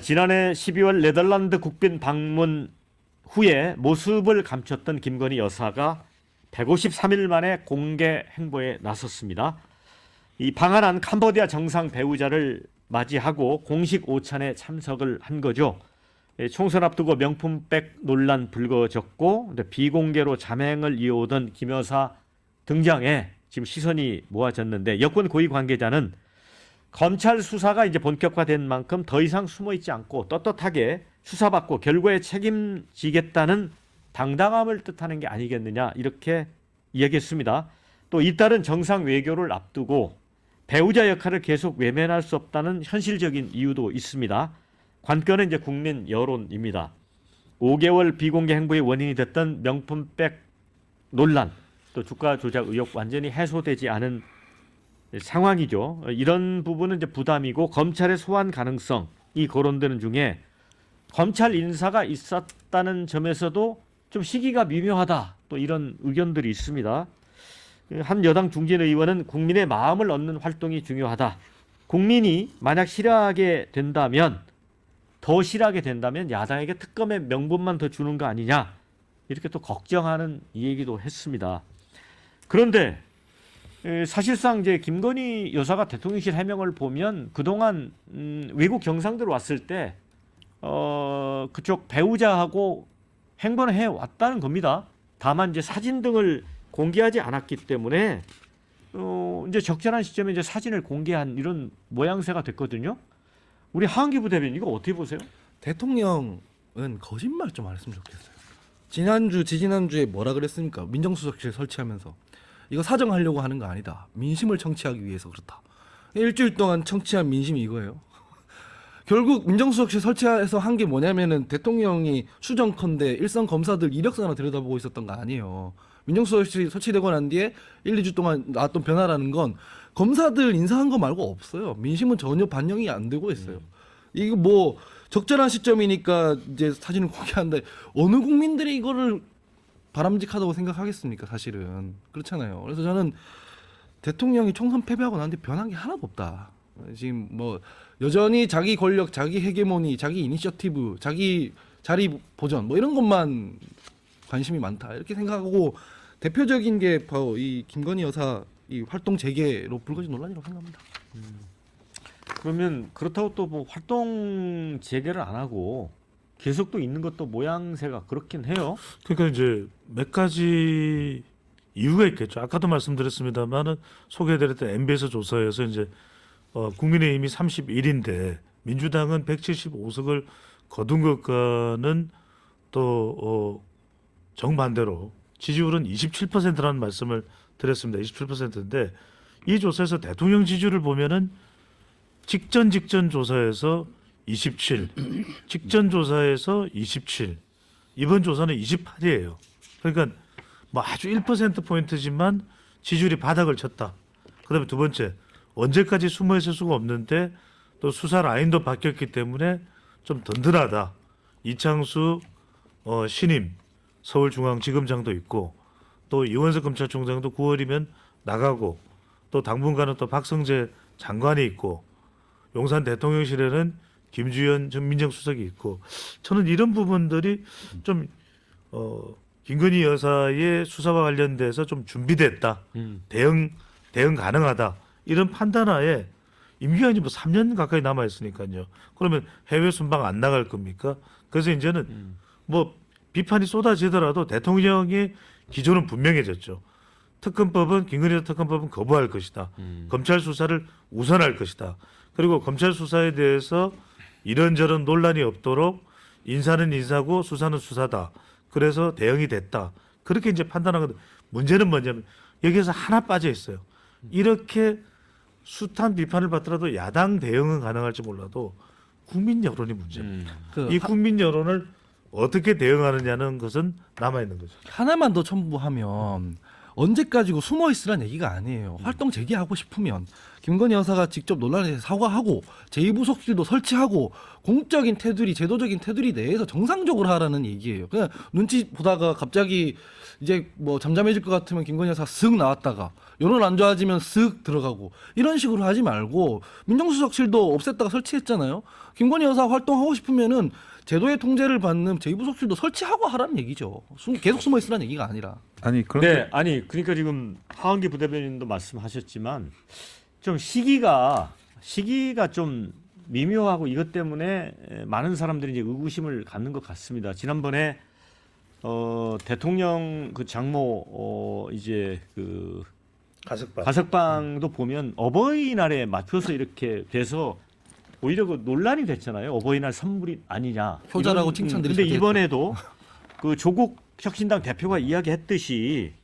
지난해 12월 네덜란드 국빈 방문 후에 모습을 감췄던 김건희 여사가 153일 만에 공개 행보에 나섰습니다. 이 방한한 캄보디아 정상 배우자를 맞이하고 공식 오찬에 참석을 한 거죠. 총선 앞두고 명품백 논란 불거졌고 비공개로 자맹을 이어오던 김 여사 등장에 지금 시선이 모아졌는데 여권 고위 관계자는 검찰 수사가 이제 본격화된 만큼 더 이상 숨어있지 않고 떳떳하게 수사받고 결과에 책임지겠다는 당당함을 뜻하는 게 아니겠느냐 이렇게 이야기했습니다. 또 잇따른 정상 외교를 앞두고 배우자 역할을 계속 외면할 수 없다는 현실적인 이유도 있습니다. 관건은 이제 국민 여론입니다. 5개월 비공개 행보의 원인이 됐던 명품백 논란, 또 주가 조작 의혹 완전히 해소되지 않은 상황이죠. 이런 부분은 이제 부담이고 검찰의 소환 가능성이 거론되는 중에 검찰 인사가 있었다는 점에서도 좀 시기가 미묘하다. 또 이런 의견들이 있습니다. 한 여당 중진 의원은 국민의 마음을 얻는 활동이 중요하다. 국민이 만약 싫어하게 된다면 더 싫어하게 된다면 야당에게 특검의 명분만 더 주는 거 아니냐 이렇게 또 걱정하는 이 얘기도 했습니다. 그런데 사실상 이제 김건희 여사가 대통령실 해명을 보면 그동안 외국 경상들 왔을 때 그쪽 배우자하고 행보를 해 왔다는 겁니다. 다만 이제 사진 등을 공개하지 않았기 때문에 이제 적절한 시점에 이제 사진을 공개한 이런 모양새가 됐거든요. 우리 하은기 부대변인 이거 어떻게 보세요? 대통령은 거짓말 좀 안 했으면 좋겠어요. 지지난주에 뭐라 그랬습니까? 민정수석실 설치하면서 이거 사정하려고 하는 거 아니다. 민심을 청취하기 위해서 그렇다. 일주일 동안 청취한 민심이 이거예요. 결국 민정수석실 설치해서 한 게 뭐냐면은 대통령이 수정컨대 일선 검사들 이력서나 들여다보고 있었던 거 아니에요. 민정수석실이 설치되고 난 뒤에 1, 2주 동안 나왔던 변화라는 건 검사들 인사한 거 말고 없어요. 민심은 전혀 반영이 안 되고 있어요. 이거 뭐 적절한 시점이니까 이제 사진을 공개한다. 어느 국민들이 이거를 바람직하다고 생각하겠습니까? 사실은 그렇잖아요. 그래서 저는 대통령이 총선 패배하고 난 뒤에 변한 게 하나도 없다. 지금 뭐 여전히 자기 권력, 자기 헤게모니, 자기 이니셔티브, 자기 자리 보전 뭐 이런 것만 관심이 많다 이렇게 생각하고 대표적인 게 바로 이 김건희 여사 이 활동 재개로 불거진 논란이라고 생각합니다. 그러면 그렇다고 또 뭐 활동 재개를 안 하고 계속 또 있는 것도 모양새가 그렇긴 해요. 그러니까 이제 몇 가지 이유가 있겠죠. 아까도 말씀드렸습니다만은 소개해드렸던 MBS 조사에서 이제 국민의힘이 31인데 민주당은 175석을 거둔 것과는 또 정반대로 지지율은 27%라는 말씀을 드렸습니다. 27%인데 이 조사에서 대통령 지지율을 보면은 직전 조사에서 27, 직전 조사에서 27, 이번 조사는 28이에요. 그러니까 뭐 아주 1% 포인트지만 지지율이 바닥을 쳤다. 그다음에 두 번째, 언제까지 숨어 있을 수가 없는데 또 수사 라인도 바뀌었기 때문에 좀 든든하다. 이창수 신임 서울중앙지검장도 있고 또 이원석 검찰총장도 9월이면 나가고 또 당분간은 또 박성재 장관이 있고 용산 대통령실에는 김주현 전 민정수석이 있고 저는 이런 부분들이 좀 김건희 여사의 수사와 관련돼서 좀 준비됐다. 대응 가능하다. 이런 판단하에 임기가 뭐 3년 가까이 남아 있으니까요. 그러면 해외 순방 안 나갈 겁니까? 그래서 이제는 뭐 비판이 쏟아지더라도 대통령의 기조는 분명해졌죠. 김건희 여사 특검법은 거부할 것이다. 검찰 수사를 우선할 것이다. 그리고 검찰 수사에 대해서 이런저런 논란이 없도록 인사는 인사고 수사는 수사다. 그래서 대응이 됐다. 그렇게 이제 판단하거든. 문제는 뭐냐면 여기에서 하나 빠져 있어요. 이렇게 숱한 비판을 받더라도 야당 대응은 가능할지 몰라도 국민 여론이 문제입니다. 이 국민 여론을 어떻게 대응하느냐는 것은 남아 있는 거죠. 하나만 더 첨부하면 언제까지고 숨어 있으란 얘기가 아니에요. 활동 재개하고 싶으면 김건희 여사가 직접 논란에 대해서 사과하고 제2부속실도 설치하고 공적인 테두리, 제도적인 테두리 내에서 정상적으로 하라는 얘기예요. 그냥 눈치 보다가 갑자기 이제 뭐 잠잠해질 것 같으면 김건희 여사가 쓱 나왔다가 여론 안 좋아지면 쓱 들어가고 이런 식으로 하지 말고 민정수석실도 없앴다가 설치했잖아요. 김건희 여사 활동하고 싶으면은 제도의 통제를 받는 제2부속실도 설치하고 하라는 얘기죠. 계속 숨어 있으라는 얘기가 아니라. 아니 그런데 네, 아니 그러니까 지금 하은기 부대변인도 말씀하셨지만 좀 시기가 좀 미묘하고 이것 때문에 많은 사람들이 이제 의구심을 갖는 것 같습니다. 지난번에 대통령 그 장모 이제 그 가석방. 가석방도 보면 어버이날에 맞춰서 이렇게 돼서 오히려 그 논란이 됐잖아요. 어버이날 선물이 아니냐. 효자라고 이런, 칭찬들이 근데 잘 이번에도 그 조국 혁신당 대표가 이야기했듯이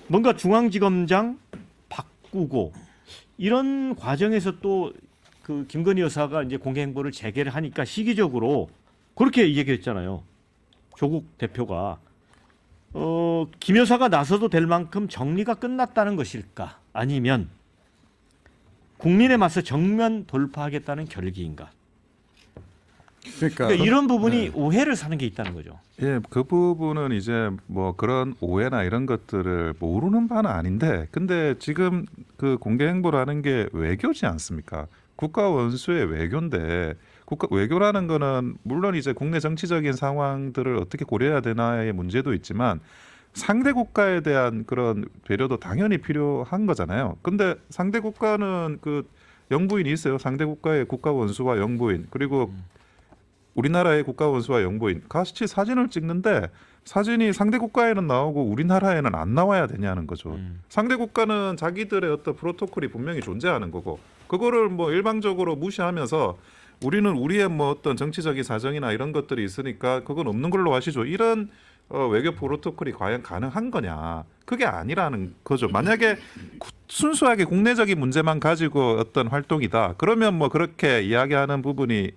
뭔가 중앙지검장 바꾸고 이런 과정에서 또 그 김건희 여사가 이제 공개 행보를 재개를 하니까 시기적으로 그렇게 얘기했잖아요. 조국 대표가 김 여사가 나서도 될 만큼 정리가 끝났다는 것일까? 아니면 국민에 맞서 정면 돌파하겠다는 결기인가? 그러니까 이런 부분이 오해를 사는 게 있다는 거죠. 예, 그 부분은 이제 뭐 그런 오해나 이런 것들을 모르는 바는 아닌데, 근데 지금 그 공개 행보라는 게 외교지 않습니까? 국가 원수의 외교인데, 국가 외교라는 거는 물론 이제 국내 정치적인 상황들을 어떻게 고려해야 되나의 문제도 있지만 상대 국가에 대한 그런 배려도 당연히 필요한 거잖아요. 근데 상대 국가는 그 영부인이 있어요. 상대 국가의 국가 원수와 영부인, 그리고 우리나라의 국가 원수와 영부인 같이 사진을 찍는데 사진이 상대 국가에는 나오고 우리나라에는 안 나와야 되냐는 거죠. 상대 국가는 자기들의 어떤 프로토콜이 분명히 존재하는 거고 그거를 뭐 일방적으로 무시하면서 우리는 우리의 뭐 어떤 정치적인 사정이나 이런 것들이 있으니까 그건 없는 걸로 하시죠. 이런 외교 프로토콜이 과연 가능한 거냐? 그게 아니라는 거죠. 만약에 순수하게 국내적인 문제만 가지고 어떤 활동이다. 그러면 뭐 그렇게 이야기하는 부분이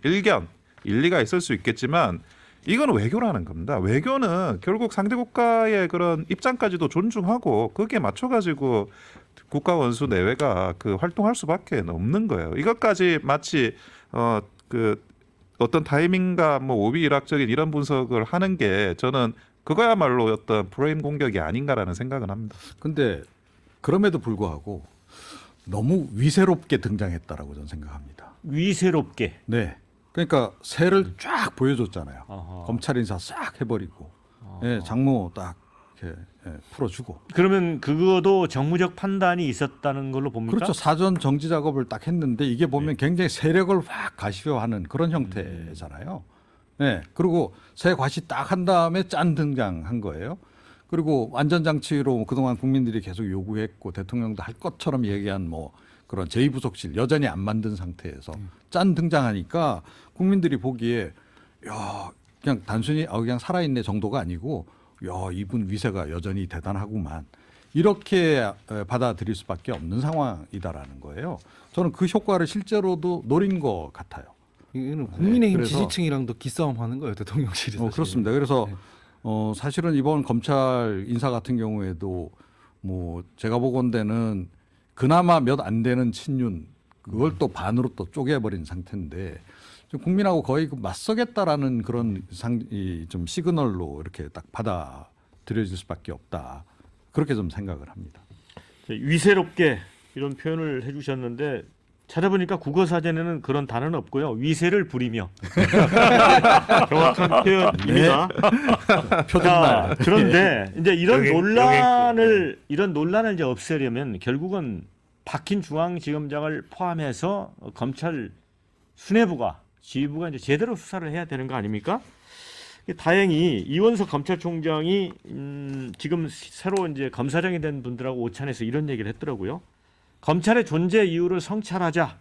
일리가 있을 수 있겠지만 이건 외교라는 겁니다. 외교는 결국 상대 국가의 그런 입장까지도 존중하고 거기에 맞춰가지고 국가 원수 내외가 그 활동할 수밖에 없는 거예요. 이것까지 마치 그 어떤 타이밍과 뭐 오비일학적인 이런 분석을 하는 게 저는 그거야말로 어떤 프레임 공격이 아닌가라는 생각은 합니다. 근데 그럼에도 불구하고 너무 위세롭게 등장했다라고 저는 생각합니다. 위세롭게. 네. 그러니까 새를 쫙 보여줬잖아요. 아하. 검찰 인사 싹 해버리고, 예, 장모 딱 이렇게 풀어주고. 그러면 그거도 정무적 판단이 있었다는 걸로 봅니까? 그렇죠. 사전 정지 작업을 딱 했는데 이게 보면 굉장히 세력을 확 가시화하는 그런 형태잖아요. 네. 그리고 새 과시 딱 한 다음에 짠 등장한 거예요. 그리고 안전장치로 그동안 국민들이 계속 요구했고 대통령도 할 것처럼 얘기한 뭐 그런 제2부속실 여전히 안 만든 상태에서 짠 등장하니까 국민들이 보기에 야 그냥 단순히 그냥 살아있네 정도가 아니고 야 이분 위세가 여전히 대단하구만 이렇게 받아들일 수밖에 없는 상황이다라는 거예요. 저는 그 효과를 실제로도 노린 것 같아요. 이거는 국민의힘 그래서- 지지층이랑도 기싸움 하는 거예요, 대통령실이. 사실. 그렇습니다. 그래서 네. 사실은 이번 검찰 인사 같은 경우에도 뭐 제가 보건대는 그나마 몇 안 되는 친윤 그걸 또 반으로 또 쪼개버린 상태인데 좀 국민하고 거의 그 맞서겠다라는 그런 좀 시그널로 이렇게 딱 받아들여질 수밖에 없다. 그렇게 좀 생각을 합니다. 위세롭게 이런 표현을 해주셨는데 찾아보니까 국어사전에는 그런 단어는 없고요. 위세를 부리며 정확한 표현입니다. 자, 그런데 이제 이런 논란을 이제 없애려면 결국은 박힌 중앙지검장을 포함해서 검찰 수뇌부가 지휘부가 이제 제대로 수사를 해야 되는 거 아닙니까? 다행히 이원석 검찰총장이 지금 새로 이제 검사장이 된 분들하고 오찬해서 이런 얘기를 했더라고요. 검찰의 존재 이유를 성찰하자.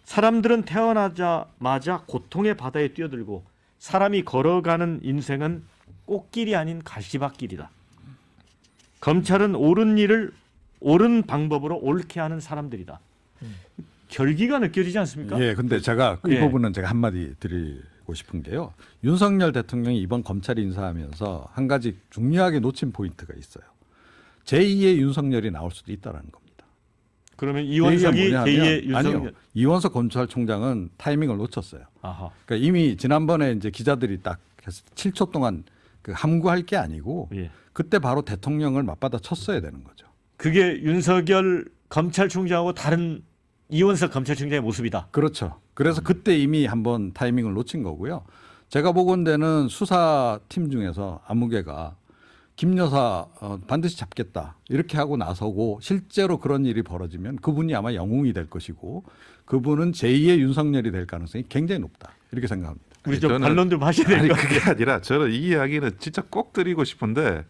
사람들은 태어나자마자 고통의 바다에 뛰어들고 사람이 걸어가는 인생은 꽃길이 아닌 가시밭길이다. 검찰은 옳은 일을 옳은 방법으로 옳게 하는 사람들이다. 결기가 느껴지지 않습니까? 예, 근데 제가 이 예. 부분은 제가 한마디 드리고 싶은 게요. 윤석열 대통령이 이번 검찰 인사하면서 한 가지 중요하게 놓친 포인트가 있어요. 제2의 윤석열이 나올 수도 있다라는 겁니다. 그러면 이원석이 뭐냐면, 제2의 윤석열. 아니요. 이원석 검찰총장은 타이밍을 놓쳤어요. 아하. 그러니까 이미 지난번에 이제 기자들이 딱 해서 7초 동안 그 함구할 게 아니고 예. 그때 바로 대통령을 맞받아 쳤어야 되는 거죠. 그게 윤석열 검찰총장하고 다른 이원석 검찰총장의 모습이다. 그렇죠. 그래서 그때 이미 한번 타이밍을 놓친 거고요. 제가 보건대는 수사팀 중에서 아무개가 김 여사 반드시 잡겠다 이렇게 하고 나서고 실제로 그런 일이 벌어지면 그분이 아마 영웅이 될 것이고 그분은 제2의 윤석열이 될 가능성이 굉장히 높다 이렇게 생각합니다. 우리 좀 저는- 반론 좀 하셔야 될 아니 것 같아요. 그게 아니라 저는 이 이야기는 진짜 꼭 드리고 싶은데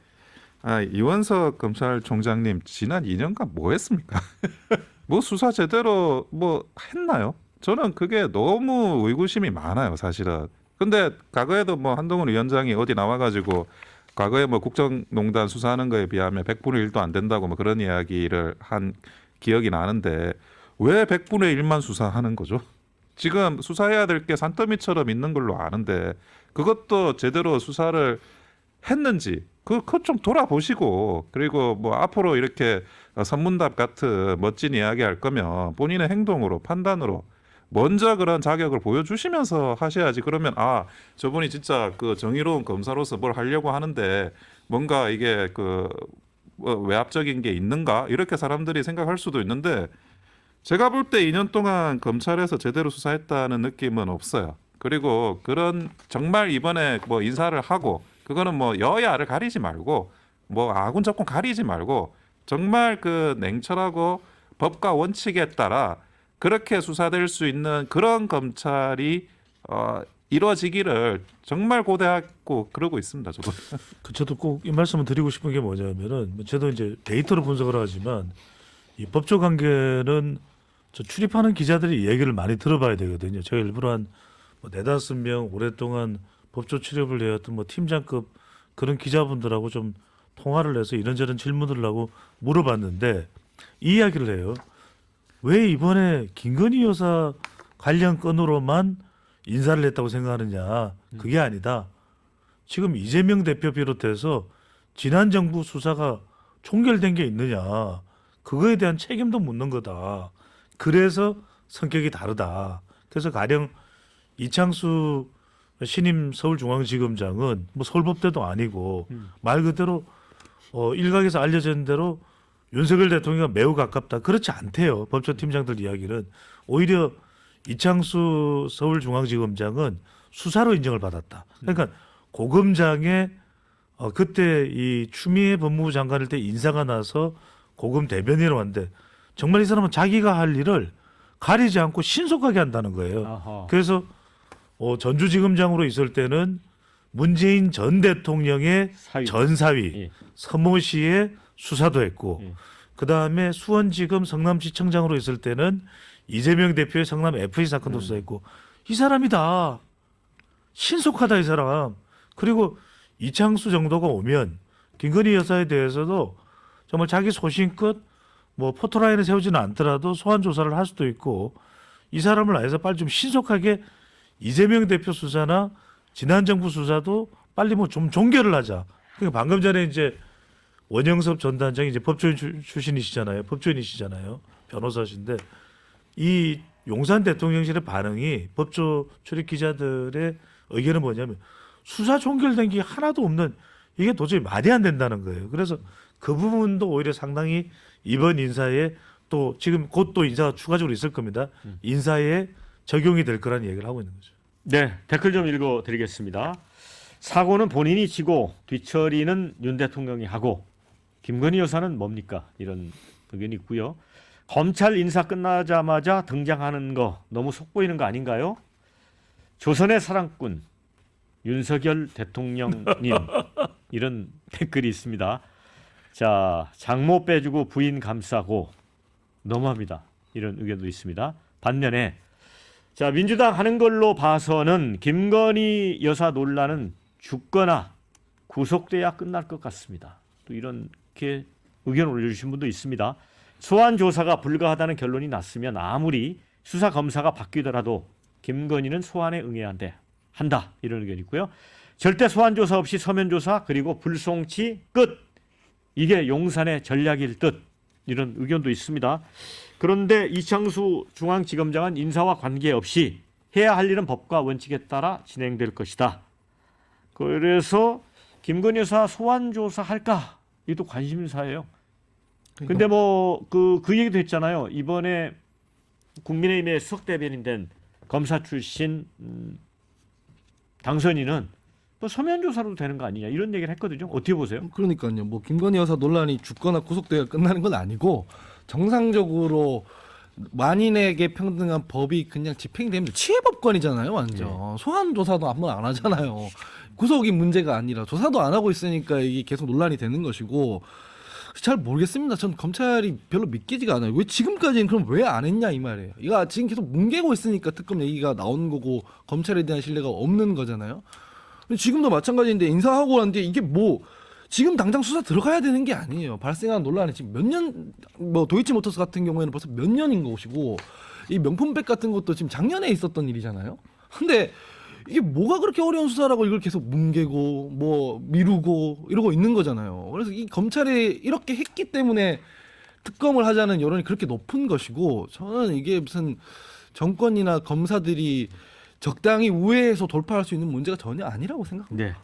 이원석 검찰총장님 지난 2년간 뭐 했습니까? 뭐 수사 제대로 뭐 했나요? 저는 그게 너무 의구심이 많아요, 사실은. 근데 과거에도 뭐 한동훈 위원장이 어디 나와가지고 과거에 뭐 국정농단 수사하는 거에 비하면 100분의 1도 안 된다고 뭐 그런 이야기를 한 기억이 나는데 왜 100분의 1만 수사하는 거죠? 지금 수사해야 될 게 산더미처럼 있는 걸로 아는데 그것도 제대로 수사를 했는지 그거 좀 돌아보시고 그리고 뭐 앞으로 이렇게 선문답 같은 멋진 이야기 할 거면 본인의 행동으로 판단으로 먼저 그런 자격을 보여주시면서 하셔야지. 그러면 아 저분이 진짜 그 정의로운 검사로서 뭘 하려고 하는데 뭔가 이게 그 외압적인 게 있는가 이렇게 사람들이 생각할 수도 있는데 제가 볼 때 2년 동안 검찰에서 제대로 수사했다는 느낌은 없어요. 그리고 그런 정말 이번에 뭐 인사를 하고 그거는 뭐 여야를 가리지 말고 뭐 아군 정권 가리지 말고 정말 그 냉철하고 법과 원칙에 따라 그렇게 수사될 수 있는 그런 검찰이 이루어지기를 정말 고대하고 그러고 있습니다. 저도. 저도 꼭 이 말씀을 드리고 싶은 게 뭐냐면은 저도 이제 데이터로 분석을 하지만 이 법조 관계는 저 출입하는 기자들이 얘기를 많이 들어봐야 되거든요. 제가 일부러 한 뭐 4-5명 오랫동안 법조 출입을 해왔던 뭐 팀장급 그런 기자분들하고 좀 통화를 해서 이런저런 질문을 하고 물어봤는데 이 이야기를 해요. 왜 이번에 김건희 여사 관련 건으로만 인사를 했다고 생각하느냐. 그게 아니다. 지금 이재명 대표 비롯해서 지난 정부 수사가 총결된 게 있느냐. 그거에 대한 책임도 묻는 거다. 그래서 성격이 다르다. 그래서 가령 이창수 신임 서울중앙지검장은 뭐 서울법대도 아니고 말 그대로 일각에서 알려진 대로 윤석열 대통령과 매우 가깝다. 그렇지 않대요. 법조팀장들 이야기는. 오히려 이창수 서울중앙지검장은 수사로 인정을 받았다. 그러니까 고검장의 그때 이 추미애 법무부 장관일 때 인사가 나서 고검 대변인으로 왔는데 정말 이 사람은 자기가 할 일을 가리지 않고 신속하게 한다는 거예요. 아하. 그래서 전주지검장으로 있을 때는 문재인 전 대통령의 사위. 전사위 예. 서모 씨의 수사도 했고 예. 그다음에 수원지검 성남시청장으로 있을 때는 이재명 대표의 성남 FA 사건도 수사했고 이 사람이 다 신속하다 이 사람. 그리고 이창수 정도가 오면 김건희 여사에 대해서도 정말 자기 소신껏 뭐 포토라인을 세우지는 않더라도 소환 조사를 할 수도 있고 이 사람을 아해서 빨리 좀 신속하게 이재명 대표 수사나 지난 정부 수사도 빨리 뭐 좀 종결을 하자. 그러니까 방금 전에 이제 원영섭 전 단장이 이제 법조인 출신이시잖아요. 법조인이시잖아요. 변호사신데 이 용산 대통령실의 반응이 법조 출입 기자들의 의견은 뭐냐면 수사 종결된 게 하나도 없는 이게 도저히 말이 안 된다는 거예요. 그래서 그 부분도 오히려 상당히 이번 인사에 또 지금 곧 또 인사가 추가적으로 있을 겁니다. 인사에 적용이 될 거라는 얘기를 하고 있는 거죠. 네, 댓글 좀 읽어드리겠습니다. 사고는 본인이 지고 뒤처리는 윤 대통령이 하고 김건희 여사는 뭡니까? 이런 의견이 있고요. 검찰 인사 끝나자마자 등장하는 거 너무 속보이는 거 아닌가요? 조선의 사랑꾼 윤석열 대통령님 이런 댓글이 있습니다. 자, 장모 빼주고 부인 감싸고 너무합니다. 이런 의견도 있습니다. 반면에 자, 민주당 하는 걸로 봐서는 김건희 여사 논란은 죽거나 구속돼야 끝날 것 같습니다. 또 이렇게 의견 올려주신 분도 있습니다. 소환 조사가 불가하다는 결론이 났으면 아무리 수사 검사가 바뀌더라도 김건희는 소환에 응해야 한다. 이런 의견이 있고요. 절대 소환 조사 없이 서면 조사 그리고 불송치 끝. 이게 용산의 전략일 듯 이런 의견도 있습니다. 그런데 이창수 중앙지검장은 인사와 관계없이 해야 할 일은 법과 원칙에 따라 진행될 것이다. 그래서 김건희 여사 소환 조사할까? 이것도 관심사예요. 근데 뭐 그 얘기도 했잖아요. 이번에 국민의힘의 수석 대변인 된 검사 출신 당선인은 뭐 서면 조사로 되는 거 아니냐 이런 얘기를 했거든요. 어떻게 보세요? 그러니까요. 뭐 김건희 여사 논란이 죽거나 구속돼야 끝나는 건 아니고 정상적으로 만인에게 평등한 법이 그냥 집행되면 치해법권이잖아요. 완전 소환 조사도 한번 안 하잖아요. 구속이 문제가 아니라 조사도 안 하고 있으니까 이게 계속 논란이 되는 것이고 잘 모르겠습니다. 전 검찰이 별로 믿기지가 않아요. 왜 지금까지는 그럼 왜 안 했냐 이 말이에요. 이거 지금 계속 뭉개고 있으니까 특검 얘기가 나오는 거고 검찰에 대한 신뢰가 없는 거잖아요. 지금도 마찬가지인데 인사하고 왔는데 이게 뭐 지금 당장 수사 들어가야 되는 게 아니에요. 발생한 논란이 지금 몇 년, 뭐 도이치모터스 같은 경우에는 벌써 몇 년인 것이고 이 명품백 같은 것도 지금 작년에 있었던 일이잖아요. 근데 이게 뭐가 그렇게 어려운 수사라고 이걸 계속 뭉개고 뭐 미루고 이러고 있는 거잖아요. 그래서 이 검찰이 이렇게 했기 때문에 특검을 하자는 여론이 그렇게 높은 것이고 저는 이게 무슨 정권이나 검사들이 적당히 우회해서 돌파할 수 있는 문제가 전혀 아니라고 생각합니다. 네.